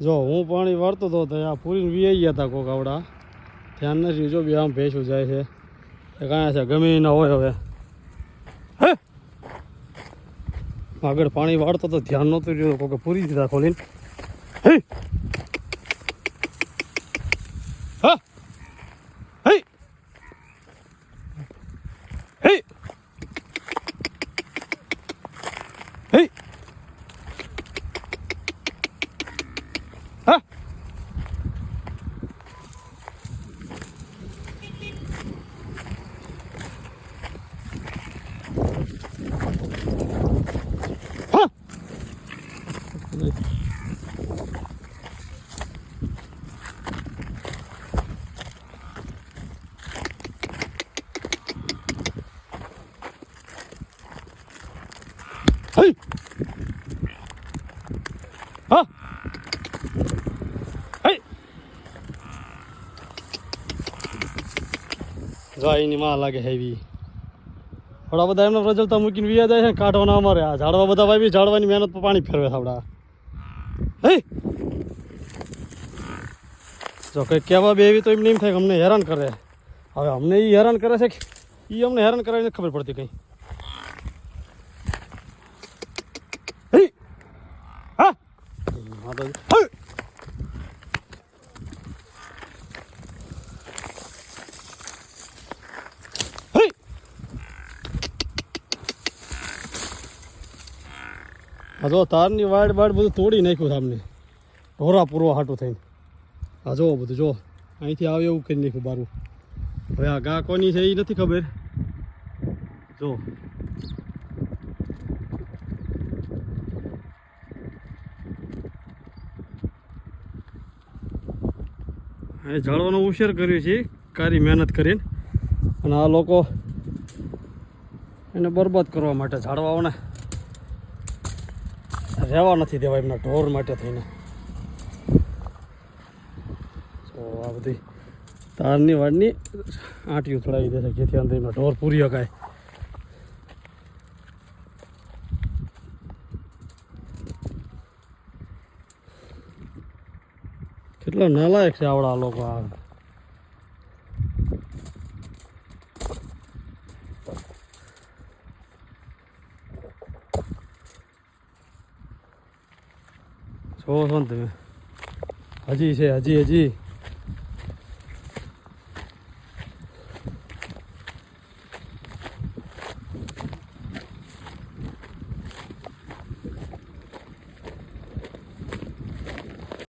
જો હું પાણી વાળતો હતો તો આ પૂરીને વી ગયા હતા કોક આવડા ધ્યાન નથી જો બી આમ ભેંસું જાય છે કાંઈ છે ગમે ના હોય હવે હે આગળ પાણી વાળતો તો ધ્યાન નહોતું રહ્યું કોકે પૂરી દીધા ખોલીને હે હા હે હે હે હા Hey! હા હે જો એની માં લાગે હેવી થોડા બધા એમનો રજલતા મૂકીને વિયા જાય છે ને કાઢવાના અમારે આ ઝાડવા બધા વાવી ઝાડવાની મહેનત પર પાણી ફેરવે થાવડા હે જો કંઈક કહેવા બે એવી તો એમને એમ થાય કે અમને હેરાન કરે હવે અમને એ હેરાન કરે છે કે એ અમને હેરાન કરાવીને ખબર પડતી કંઈ હે હા હા તો હે આ જો તારની વાડ બધું તોડી નાખ્યું સામને ઢોરા પૂરવા હાટું થઈને આ જો બધું જો અહીંથી આવે એવું કરી નાખ્યું બારું હવે આ ગા કોની છે એ નથી ખબર જો એ ઝાડવાનો ઉછેર કર્યો છે કારી મહેનત કરીને અને આ લોકો એને બરબાદ કરવા માટે ઝાડવાઓને રહેવા નથી દેવા એમના ઢોર માટે થઈને તો આ બધી તારની વાડની આંટીઓ થોડાવી દેશે જેથી અંદર એમના ઢોર પૂરી શકાય કેટલા નાલાયક છે આવડા લોકો આ જો છો ને તમે હજી છે હજી